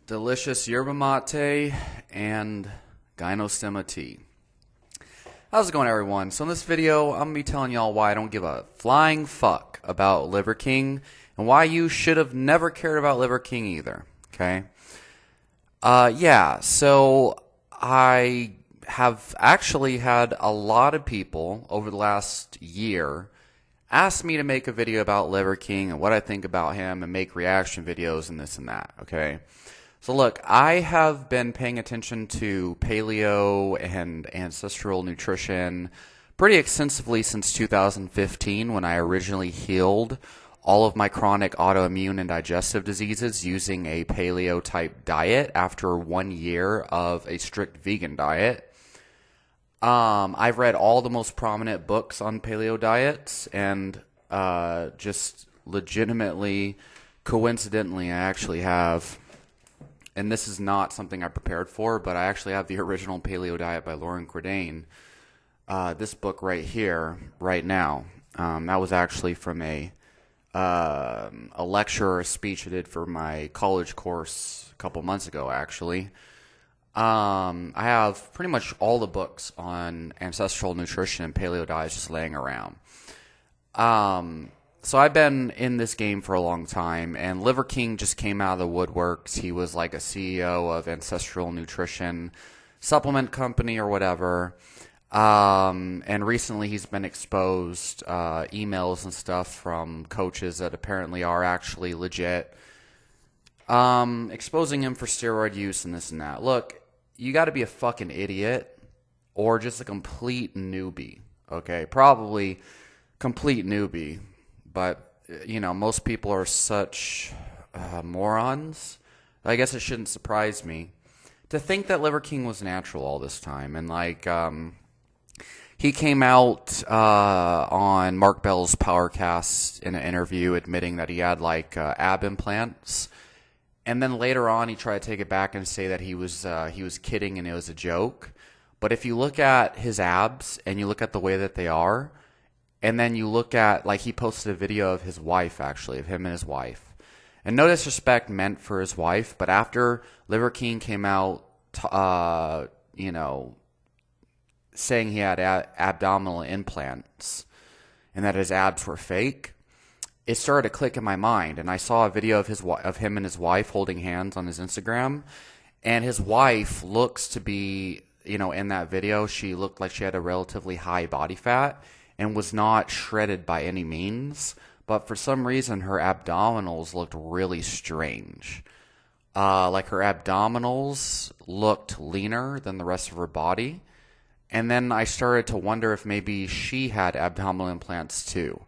delicious yerba mate, and gynostemma tea. How's it going, everyone? So in this video, I'm going to be telling y'all why I don't give a flying fuck about Liver King and why you should have never cared about Liver King either, okay? So I have actually had a lot of people over the last year ask me to make a video about Liver King and what I think about him and make reaction videos and this and that, okay? So look, I have been paying attention to paleo and ancestral nutrition pretty extensively since 2015 when I originally healed all of my chronic autoimmune and digestive diseases using a paleo type diet after 1 year of a strict vegan diet. I've read all the most prominent books on paleo diets and just legitimately, coincidentally, I actually have, and this is not something I prepared for, but I actually have the original Paleo Diet by Lauren Cordain, this book right here, right now. That was actually from a lecture or a speech I did for my college course a couple months ago, actually. I have pretty much all the books on ancestral nutrition and paleo diets just laying around. So I've been in this game for a long time, and Liver King just came out of the woodworks. He was like a CEO of Ancestral Nutrition Supplement Company or whatever. And recently he's been exposed, emails and stuff from coaches that apparently are actually legit, exposing him for steroid use and this and that. Look, you got to be a fucking idiot or just a complete newbie, okay? Probably complete newbie, but, you know, most people are such morons. I guess it shouldn't surprise me to think that Liver King was natural all this time. And, like, he came out on Mark Bell's Powercast in an interview admitting that he had, like, ab implants. And then later on, he tried to take it back and say that he was kidding and it was a joke. But if you look at his abs and you look at the way that they are, and then you look at, like, he posted a video of his wife, actually, of him and his wife. And no disrespect meant for his wife, but after Liver King came out, saying he had abdominal implants and that his abs were fake, it started to click in my mind, and I saw a video of him and his wife holding hands on his Instagram, and his wife looks to be, in that video, she looked like she had a relatively high body fat and was not shredded by any means, but for some reason her abdominals looked really strange. Like her abdominals looked leaner than the rest of her body, and then I started to wonder if maybe she had abdominal implants too.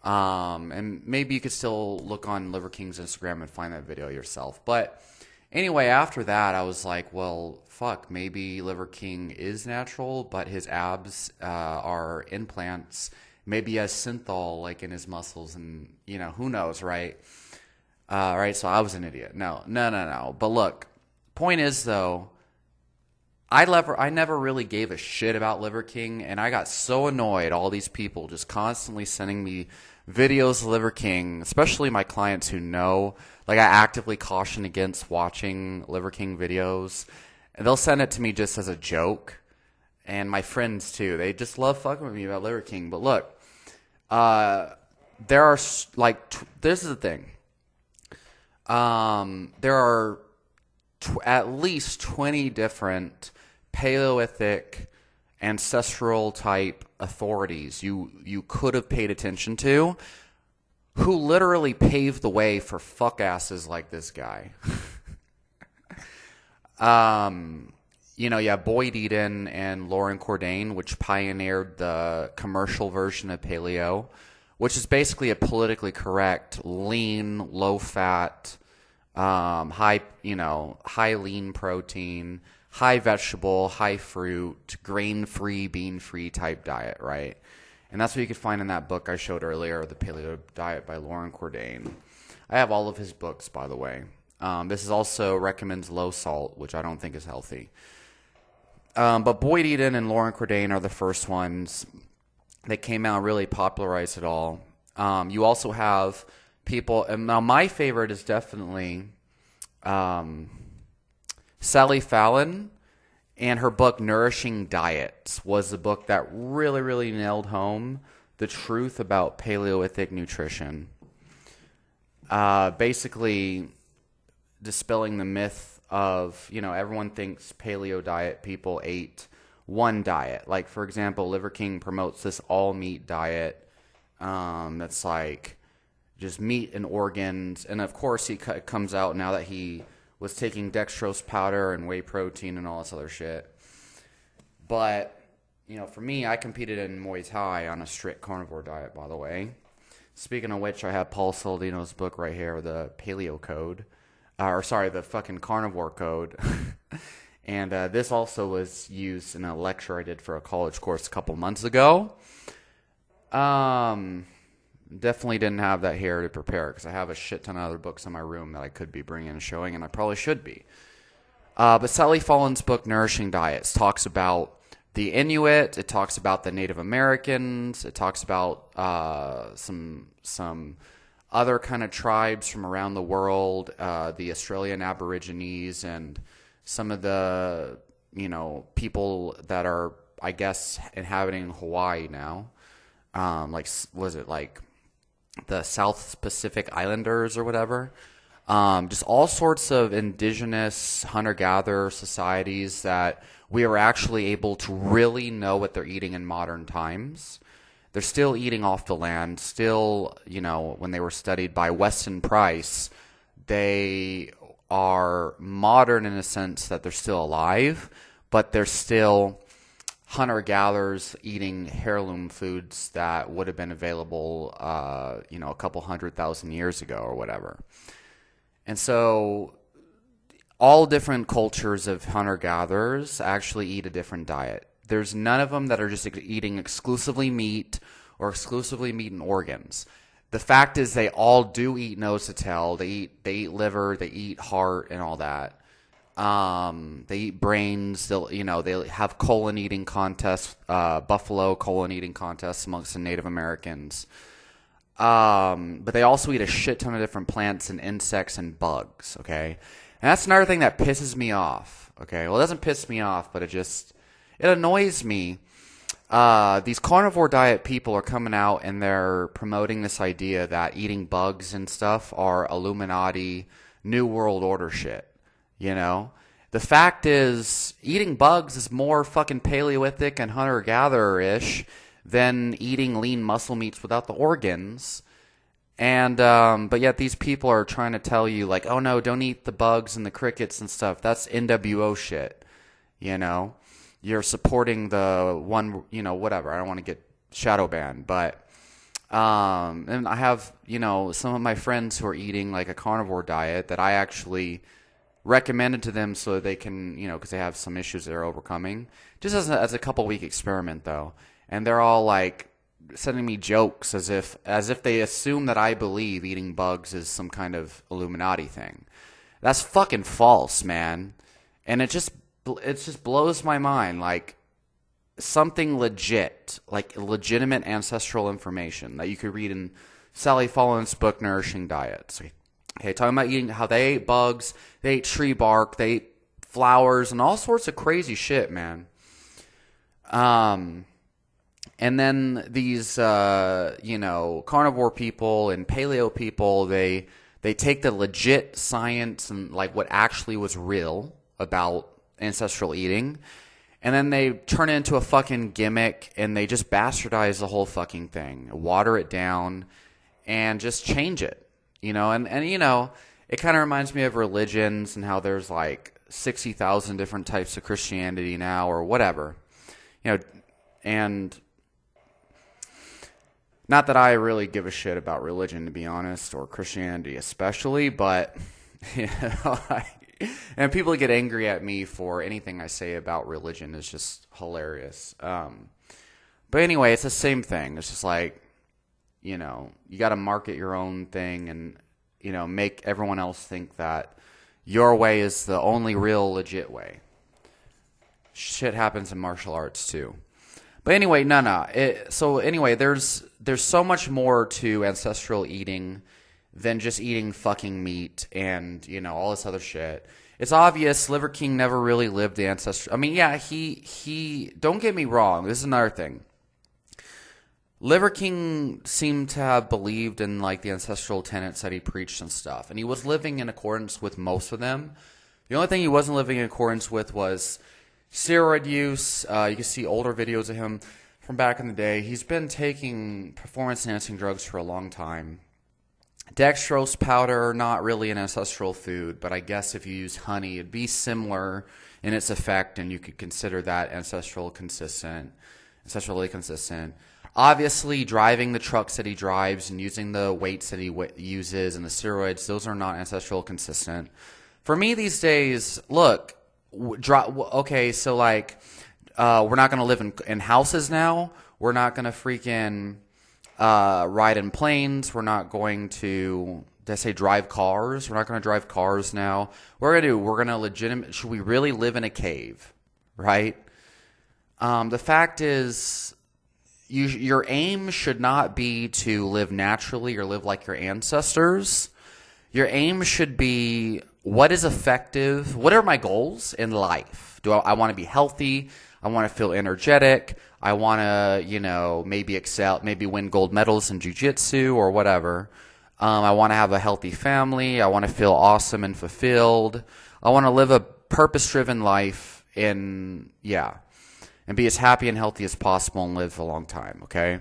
And maybe you could still look on Liver King's Instagram and find that video yourself. But anyway, after that, I was like, well, fuck, maybe Liver King is natural, but his abs are implants. Maybe he has synthol, like, in his muscles, and, who knows, right? Right, so I was an idiot. No. But look, point is, though, I never really gave a shit about Liver King, and I got so annoyed, all these people just constantly sending me videos of Liver King, especially my clients who know, like, I actively caution against watching Liver King videos, and they'll send it to me just as a joke, and my friends too, they just love fucking with me about Liver King. But look, there are, like, this is the thing, there are at least 20 different Paleolithic ancestral type authorities you could have paid attention to who literally paved the way for fuck asses like this guy. You have Boyd Eden and Lauren Cordain, which pioneered the commercial version of paleo, which is basically a politically correct, lean, low fat, high lean protein, high vegetable, high fruit, grain-free, bean-free type diet, right? And that's what you could find in that book I showed earlier, The Paleo Diet by Lauren Cordain. I have all of his books, by the way. This is also recommends low salt, which I don't think is healthy. But Boyd Eden and Lauren Cordain are the first ones that came out and really popularized it all. You also have people, and now my favorite is definitely um, Sally Fallon, and her book Nourishing Diets was the book that really, really nailed home the truth about Paleolithic nutrition. Basically dispelling the myth of, everyone thinks paleo diet people ate one diet. Like, for example, Liver King promotes this all meat diet that's like just meat and organs. And of course, it comes out now that he was taking dextrose powder and whey protein and all this other shit. But, for me, I competed in Muay Thai on a strict carnivore diet, by the way. Speaking of which, I have Paul Saladino's book right here, the Paleo Code. The fucking Carnivore Code. And this also was used in a lecture I did for a college course a couple months ago. Definitely didn't have that here to prepare because I have a shit ton of other books in my room that I could be bringing and showing, and I probably should be. But Sally Fallon's book, Nourishing Diets, talks about the Inuit. It talks about the Native Americans. It talks about some other kind of tribes from around the world, the Australian Aborigines, and some of the people that are, I guess, inhabiting Hawaii now. Was it like the South Pacific Islanders or whatever? Just all sorts of indigenous hunter-gatherer societies that we are actually able to really know what they're eating in modern times. They're still eating off the land. Still, when they were studied by Weston Price, they are modern in a sense that they're still alive, but they're still hunter-gatherers eating heirloom foods that would have been available, a couple 100,000 years ago or whatever. And so all different cultures of hunter-gatherers actually eat a different diet. There's none of them that are just eating exclusively meat or exclusively meat and organs. The fact is they all do eat nose to tail. They eat liver, they eat heart and all that. They eat brains. They have colon eating contests, buffalo colon eating contests amongst the Native Americans. But they also eat a shit ton of different plants and insects and bugs, okay? And that's another thing that pisses me off, okay? Well, it doesn't piss me off, but it annoys me. These carnivore diet people are coming out and they're promoting this idea that eating bugs and stuff are Illuminati, New World Order shit, The fact is, eating bugs is more fucking Paleolithic and hunter-gatherer-ish than eating lean muscle meats without the organs. And but yet these people are trying to tell you, like, oh no, don't eat the bugs and the crickets and stuff. That's NWO shit. You're supporting the one, whatever. I don't want to get shadow banned, but and I have, some of my friends who are eating like a carnivore diet that I actually recommended to them so that they can, because they have some issues they're overcoming, just as a couple week experiment though. And they're all like sending me jokes as if they assume that I believe eating bugs is some kind of Illuminati thing. That's fucking false, man. And it just blows my mind. Like, something legit, like legitimate ancestral information that you could read in Sally Fallon's book, Nourishing Diets. Okay, talking about eating, how they ate bugs, they ate tree bark, they ate flowers, and all sorts of crazy shit, man. And then these, carnivore people and paleo people, they take the legit science and like what actually was real about ancestral eating, and then they turn it into a fucking gimmick and they just bastardize the whole fucking thing, water it down, and just change it, and it kind of reminds me of religions and how there's like 60,000 different types of Christianity now or whatever, and not that I really give a shit about religion, to be honest, or Christianity especially, but and people get angry at me for anything I say about religion is just hilarious. But anyway, it's the same thing. It's just like, you got to market your own thing and, make everyone else think that your way is the only real legit way. Shit happens in martial arts too. But anyway, so anyway, there's so much more to ancestral eating than just eating fucking meat and, all this other shit. It's obvious Liver King never really lived the ancestral. I mean, yeah, he don't get me wrong. This is another thing. Liver King seemed to have believed in like the ancestral tenets that he preached and stuff, and he was living in accordance with most of them. The only thing he wasn't living in accordance with was steroid use. You can see older videos of him from back in the day. He's been taking performance-enhancing drugs for a long time. Dextrose powder, not really an ancestral food, but I guess if you use honey, it'd be similar in its effect, and you could consider that ancestrally consistent. Obviously, driving the trucks that he drives and using the weights that he uses and the steroids, those are not ancestral consistent. For me these days, look, okay, so like, we're not going to live in houses now. We're not going to freaking ride in planes. We're not going to, did I say drive cars? We're not going to drive cars now. What we're going to do, we're going to should we really live in a cave, right? The fact is, your aim should not be to live naturally or live like your ancestors. Your aim should be, what is effective? What are my goals in life? I want to be healthy? I want to feel energetic. I want to, maybe excel, maybe win gold medals in jiu-jitsu or whatever. I want to have a healthy family. I want to feel awesome and fulfilled. I want to live a purpose-driven life and be as happy and healthy as possible and live a long time, okay?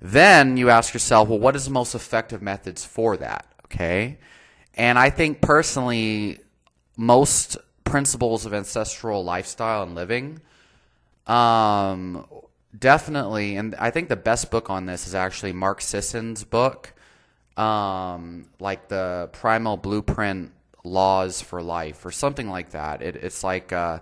Then you ask yourself, well, what is the most effective methods for that, okay? And I think personally, most principles of ancestral lifestyle and living, definitely, and I think the best book on this is actually Mark Sisson's book, like the Primal Blueprint Laws for Life or something like that. It's like Mark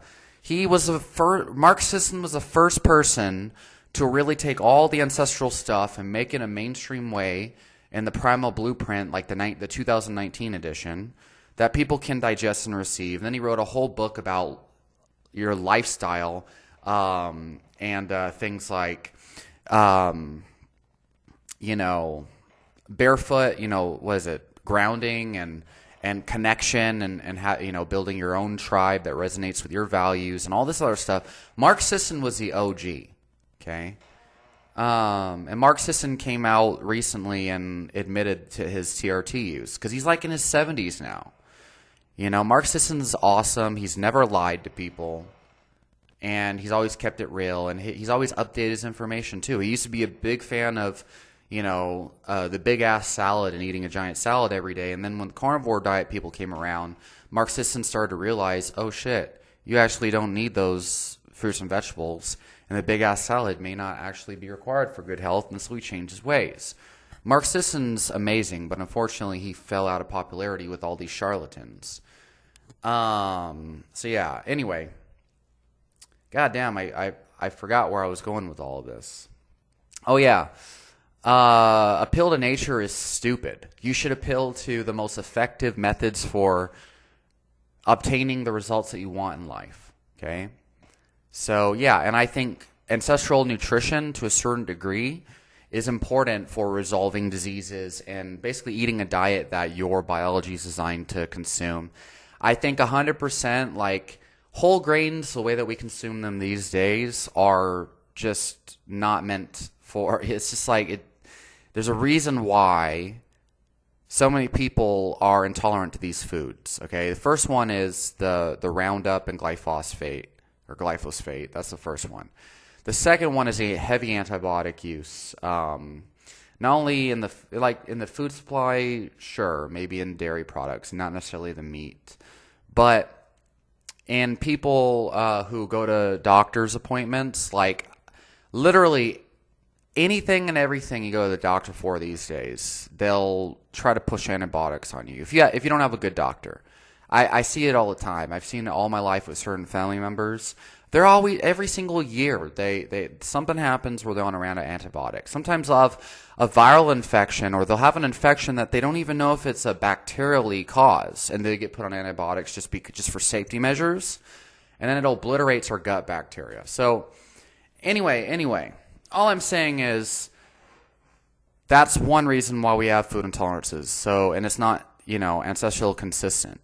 Sisson was the first person to really take all the ancestral stuff and make it a mainstream way in the Primal Blueprint, like the 2019 edition, that people can digest and receive. And then he wrote a whole book about your lifestyle and things like, barefoot, what is it, grounding and connection and how, building your own tribe that resonates with your values and all this other stuff. Mark Sisson was the OG, okay? And Mark Sisson came out recently and admitted to his TRT use because he's like in his 70s now. Mark Sisson's awesome. He's never lied to people, and he's always kept it real, and he's always updated his information too. He used to be a big fan of the big ass salad and eating a giant salad every day. And then when the carnivore diet people came around, Mark Sisson started to realize, oh shit, you actually don't need those fruits and vegetables. And the big ass salad may not actually be required for good health. And so he changed his ways. Mark Sisson's amazing, but unfortunately he fell out of popularity with all these charlatans. So yeah, anyway. Goddamn, I forgot where I was going with all of this. Oh yeah. Appeal to nature is stupid. You should appeal to the most effective methods for obtaining the results that you want in life. Okay? So, yeah, and I think ancestral nutrition to a certain degree is important for resolving diseases and basically eating a diet that your biology is designed to consume. I think 100% like whole grains, the way that we consume them these days, are just not meant for, it's just like there's a reason why so many people are intolerant to these foods. Okay, the first one is the Roundup and glyphosate. That's the first one. The second one is a heavy antibiotic use. Not only in the food supply, sure, maybe in dairy products, not necessarily the meat, but in people who go to doctor's appointments, like literally anything and everything you go to the doctor for these days, they'll try to push antibiotics on you. If you don't have a good doctor. I see it all the time. I've seen it all my life with certain family members. They're always, every single year, they something happens where they're on a round of antibiotics. Sometimes they'll have a viral infection, or they'll have an infection that they don't even know if it's a bacterially cause, and they get put on antibiotics just for safety measures, and then it obliterates our gut bacteria. So anyway, all I'm saying is that's one reason why we have food intolerances. So, and it's not, ancestral consistent.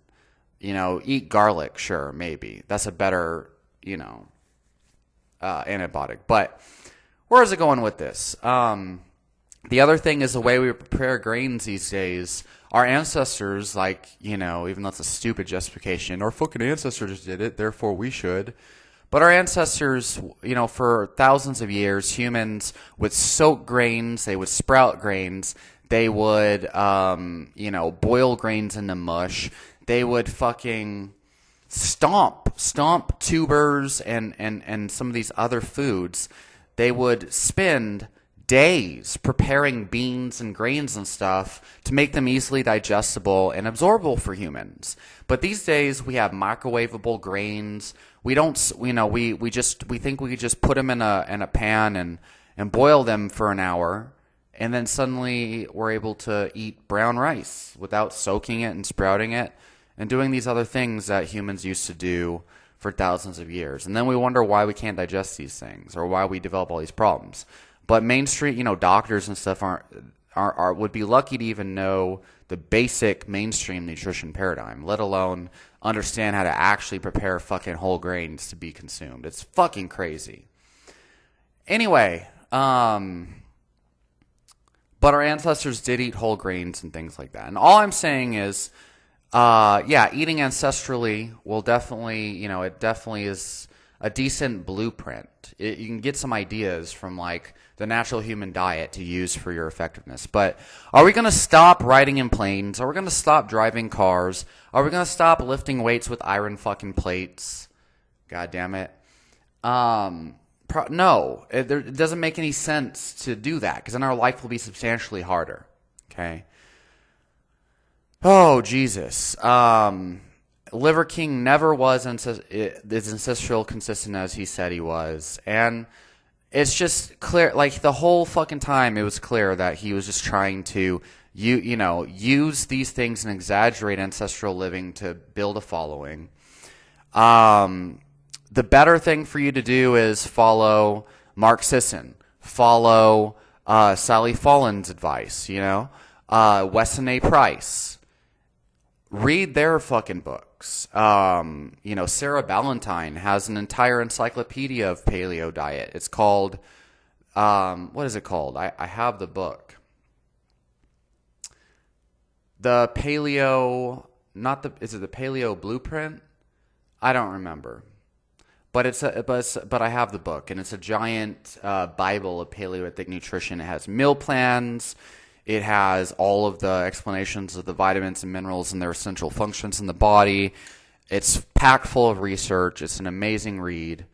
Eat garlic, sure, maybe. That's a better, antibiotic. But where is it going with this? The other thing is the way we prepare grains these days. Our ancestors, even though it's a stupid justification, our fucking ancestors did it, therefore we should. But our ancestors, for thousands of years, humans would soak grains, they would sprout grains, they would, boil grains into mush, they would fucking stomp tubers and some of these other foods. They would spend days preparing beans and grains and stuff to make them easily digestible and absorbable for humans. But these days we have microwavable grains. We don't, we think we could just put them in a pan and boil them for an hour, and then suddenly we're able to eat brown rice without soaking it and sprouting it and doing these other things that humans used to do for thousands of years. And then we wonder why we can't digest these things or why we develop all these problems. But mainstream, doctors and stuff would be lucky to even know the basic mainstream nutrition paradigm, let alone understand how to actually prepare fucking whole grains to be consumed. It's fucking crazy. Anyway, but our ancestors did eat whole grains and things like that. And all I'm saying is, eating ancestrally will definitely, it definitely is a decent blueprint. You can get some ideas from the natural human diet to use for your effectiveness. But are we going to stop riding in planes? Are we going to stop driving cars? Are we going to stop lifting weights with iron fucking plates? God damn it. No, it doesn't make any sense to do that, because then our life will be substantially harder. Okay. Oh, Jesus. Liver King never was as ancestral consistent as he said he was. And it's just clear, the whole fucking time it was clear that he was just trying to, use these things and exaggerate ancestral living to build a following. The better thing for you to do is follow Mark Sisson, follow Sally Follin's advice, Weston A. Price. Read their fucking books. Sarah Ballantyne has an entire encyclopedia of paleo diet. It's called, what is it called? I have the book. The paleo, is it the Paleo Blueprint? I don't remember. But but I have the book, and it's a giant Bible of Paleolithic nutrition. It has meal plans. It has all of the explanations of the vitamins and minerals and their essential functions in the body. It's packed full of research. It's an amazing read.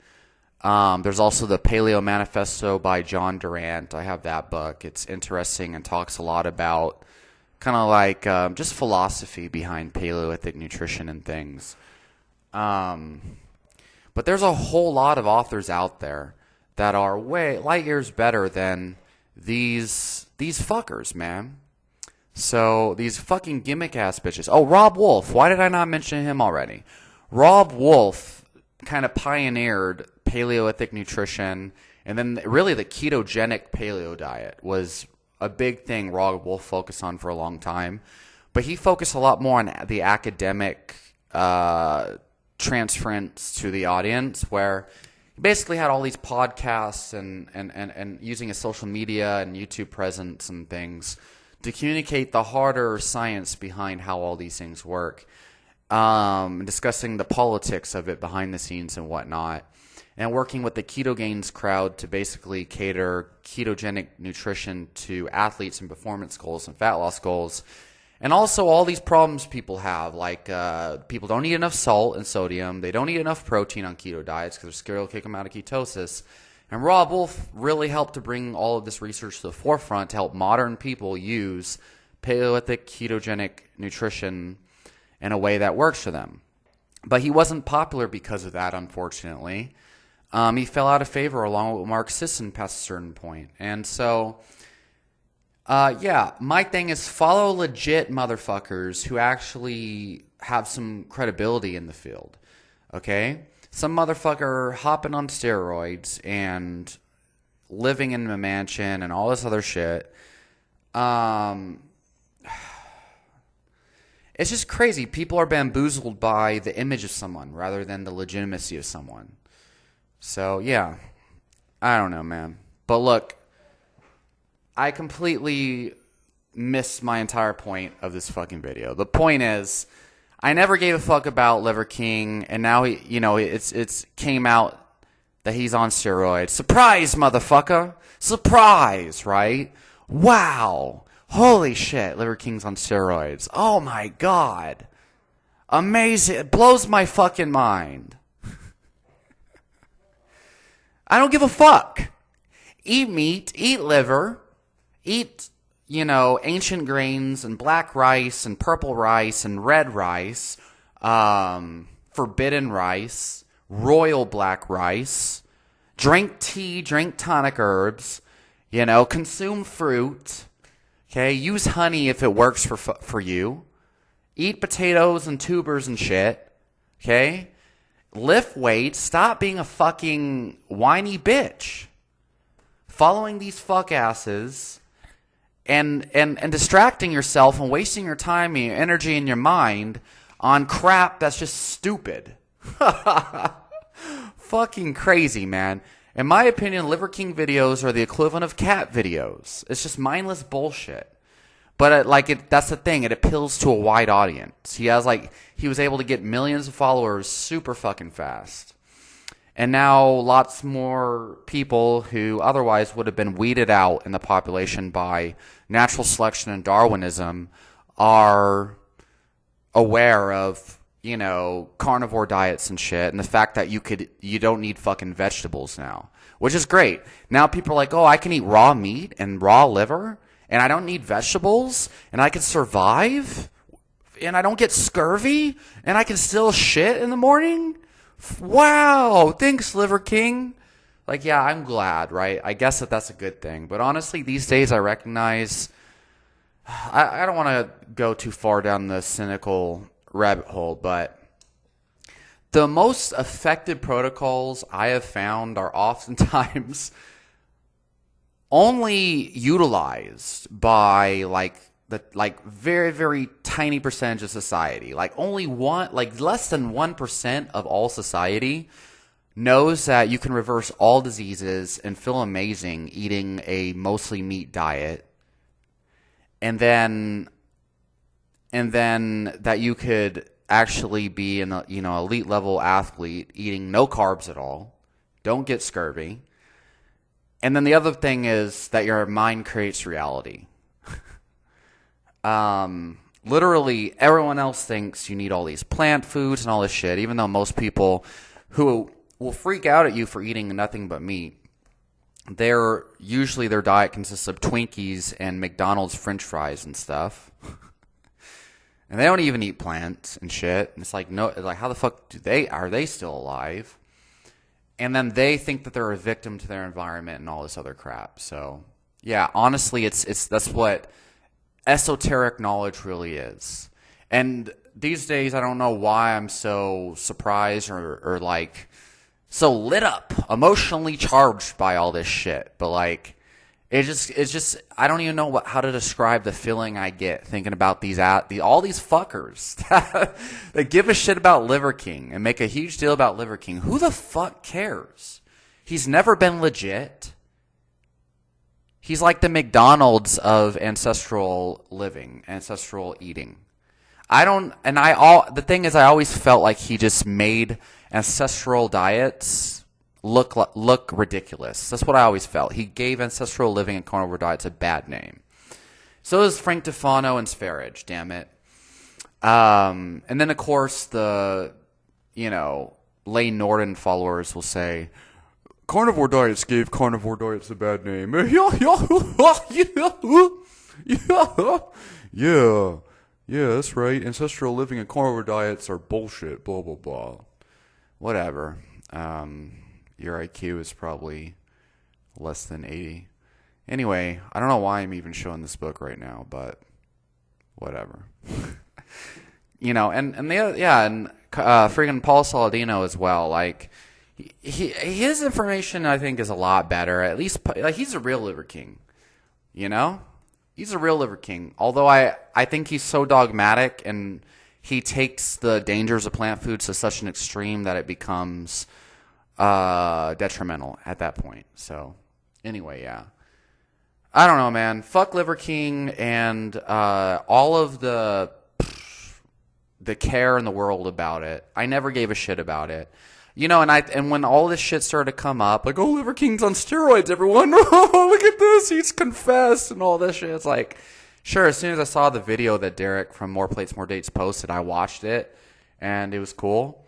There's also the Paleo Manifesto by John Durant. I have that book. It's interesting and talks a lot about kind of just philosophy behind Paleolithic nutrition and things. But there's a whole lot of authors out there that are light years better than these fuckers, man. So, these fucking gimmick-ass bitches. Oh, Rob Wolf. Why did I not mention him already? Rob Wolf kind of pioneered Paleolithic nutrition, and then really the ketogenic paleo diet was a big thing Rob Wolf focused on for a long time. But he focused a lot more on the academic transference to the audience, where he basically had all these podcasts and using his social media and YouTube presence and things to communicate the harder science behind how all these things work, discussing the politics of it behind the scenes and whatnot, and working with the Keto Gains crowd to basically cater ketogenic nutrition to athletes and performance goals and fat loss goals. And also all these problems people have, people don't eat enough salt and sodium. They don't eat enough protein on keto diets because they're scared it'll kick them out of ketosis. And Rob Wolf really helped to bring all of this research to the forefront to help modern people use Paleolithic ketogenic nutrition in a way that works for them. But he wasn't popular because of that, unfortunately. He fell out of favor along with Mark Sisson past a certain point. And so, my thing is follow legit motherfuckers who actually have some credibility in the field. Okay? Some motherfucker hopping on steroids and living in a mansion and all this other shit. Um, it's just crazy. People are bamboozled by the image of someone rather than the legitimacy of someone. So, yeah. I don't know, man. But look, I completely missed my entire point of this fucking video. The point is, I never gave a fuck about Liver King, and now it's came out that he's on steroids. Surprise, motherfucker! Surprise, right? Wow. Holy shit, Liver King's on steroids. Oh my god. Amazing. It blows my fucking mind. I don't give a fuck. Eat meat, eat liver, eat, ancient grains and black rice and purple rice and red rice, forbidden rice, royal black rice, drink tea, drink tonic herbs, consume fruit. Okay, use honey if it works for you. Eat potatoes and tubers and shit. Okay? Lift weights. Stop being a fucking whiny bitch. Following these fuck asses and distracting yourself and wasting your time and your energy and your mind on crap that's just stupid. Fucking crazy, man. In my opinion, Liver King videos are the equivalent of cat videos. It's just mindless bullshit. But that's the thing. It appeals to a wide audience. He was able to get millions of followers super fucking fast. And now lots more people who otherwise would have been weeded out in the population by natural selection and Darwinism are aware of, carnivore diets and shit, and the fact that you don't need fucking vegetables now, which is great. Now people are like, oh, I can eat raw meat and raw liver, and I don't need vegetables, and I can survive, and I don't get scurvy, and I can still shit in the morning? Wow, thanks, Liver King. Yeah, I'm glad, right? I guess that's a good thing. But honestly, these days I recognize, I don't want to go too far down the cynical rabbit hole, but the most effective protocols I have found are oftentimes only utilized by very, very tiny percentage of society. Less than 1% of all society knows that you can reverse all diseases and feel amazing eating a mostly meat diet. And then that you could actually be an elite level athlete eating no carbs at all, don't get scurvy. And then the other thing is that your mind creates reality. Literally everyone else thinks you need all these plant foods and all this shit, even though most people who will freak out at you for eating nothing but meat, their diet consists of Twinkies and McDonald's French fries and stuff. And they don't even eat plants and shit. And it's how the fuck are they still alive? And then they think that they're a victim to their environment and all this other crap. So yeah, honestly, that's what esoteric knowledge really is. And these days, I don't know why I'm so surprised or so lit up, emotionally charged by all this shit. But it's just I don't even know how to describe the feeling I get thinking about all these fuckers that give a shit about Liver King and make a huge deal about Liver King. Who the fuck cares? He's never been legit. He's like the McDonald's of ancestral living, ancestral eating. The thing is, I always felt like he just made ancestral diets look ridiculous. That's what I always felt. He gave ancestral living and carnivore diets a bad name. So does Frank Tufano and Sfarage, damn it. And then, of course, the, Lane Norton followers will say, carnivore diets gave carnivore diets a bad name. Yeah, that's right. Ancestral living and carnivore diets are bullshit, blah, blah, blah. Whatever. Your IQ is probably less than 80. Anyway, I don't know why I'm even showing this book right now, but whatever. And freaking Paul Saladino as well. His information, I think, is a lot better. At least, he's a real Liver King, He's a real Liver King. Although I think he's so dogmatic and he takes the dangers of plant foods to such an extreme that it becomes detrimental at that point. So, anyway, yeah. I don't know, man. Fuck Liver King and all of the care in the world about it. I never gave a shit about it. You know, and when all this shit started to come up, like, oh, Liver King's on steroids, everyone. Oh, look at this. He's confessed and all this shit. It's like, sure, as soon as I saw the video that Derek from More Plates, More Dates posted, I watched it, and it was cool.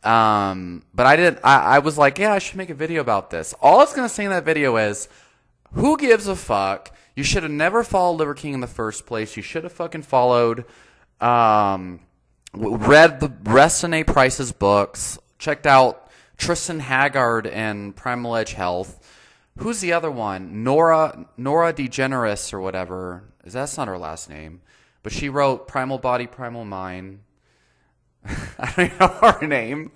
But I was like, yeah, I should make a video about this. All I was going to say in that video is, who gives a fuck? You should have never followed Liver King in the first place. You should have fucking followed, read the Resonate Price's books, checked out Tristan Haggard and Primal Edge Health. Who's the other one? Nora DeGeneres or whatever. That's not her last name. But she wrote Primal Body, Primal Mind. I don't even know her name.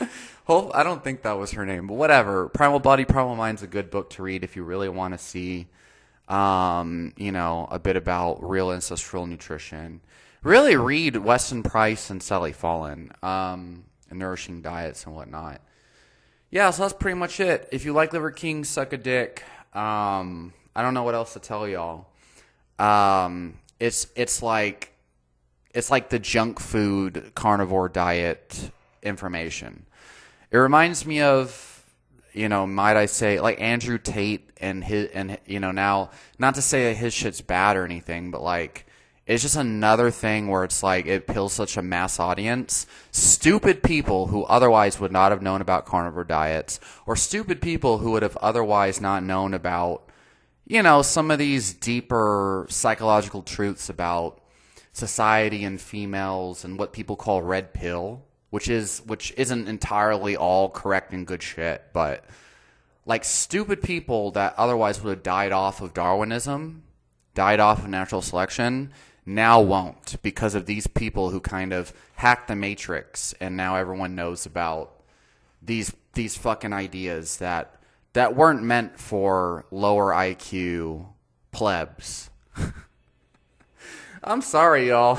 I don't think that was her name, but whatever. Primal Body, Primal Mind's a good book to read if you really want to see, a bit about real ancestral nutrition. Really read Weston Price and Sally Fallon, and Nourishing Diets and whatnot. Yeah, so that's pretty much it. If you like Liver King, suck a dick. I don't know what else to tell y'all. It's like the junk food carnivore diet information. It reminds me of, might I say, like Andrew Tate and now, not to say that his shit's bad or anything, but like, it's just another thing where it's like it appeals such a mass audience. Stupid people who otherwise would not have known about carnivore diets, or stupid people who would have otherwise not known about, some of these deeper psychological truths about society and females and what people call red pill, which isn't entirely all correct and good shit, but like stupid people that otherwise would have died off of Darwinism, died off of natural selection, now won't because of these people who kind of hacked the matrix, and now everyone knows about these fucking ideas that weren't meant for lower IQ plebs. I'm sorry, y'all.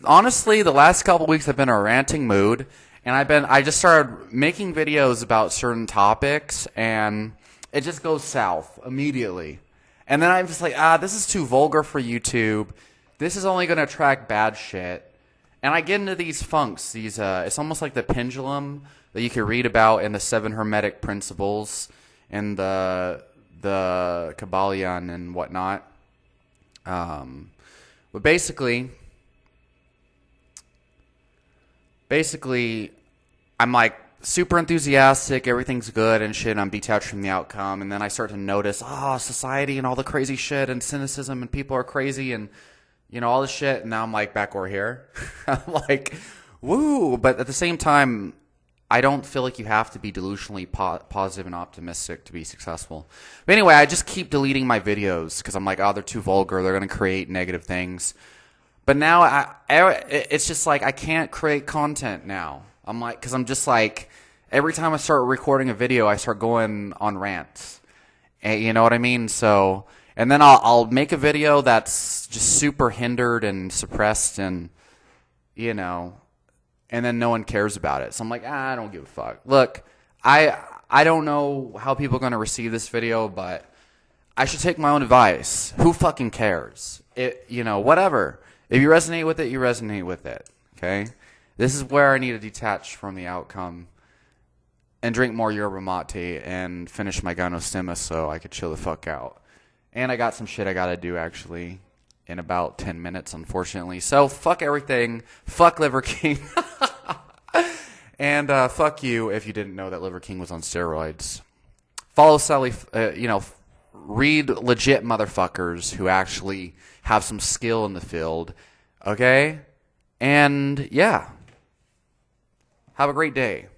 Honestly, the last couple weeks I've been in a ranting mood, and I just started making videos about certain topics, and it just goes south immediately. And then I'm just like, this is too vulgar for YouTube. This is only going to attract bad shit. And I get into these funks. It's almost like the pendulum that you can read about in the 7 Hermetic Principles and the Kabbalion and whatnot. But basically, I'm like super enthusiastic, everything's good and shit, I'm detached from the outcome, and then I start to notice, society and all the crazy shit and cynicism and people are crazy and, all this shit, and now I'm like back over here. I'm like, woo, but at the same time, I don't feel like you have to be delusionally positive and optimistic to be successful. But anyway, I just keep deleting my videos because I'm like, they're too vulgar, they're going to create negative things. But now it's just like I can't create content now. I'm like, because I'm just like, every time I start recording a video, I start going on rants. And you know what I mean? So, and then I'll make a video that's just super hindered and suppressed and, and then no one cares about it. So I'm like, I don't give a fuck. Look, I don't know how people are going to receive this video, but I should take my own advice. Who fucking cares? Whatever. If you resonate with it, you resonate with it. Okay? This is where I need to detach from the outcome and drink more yerba mate and finish my gynostemma so I could chill the fuck out. And I got some shit I gotta do, actually, in about 10 minutes, unfortunately. So, fuck everything. Fuck Liver King. And fuck you if you didn't know that Liver King was on steroids. Follow Sally, read legit motherfuckers who actually have some skill in the field. Okay? And, yeah. Have a great day.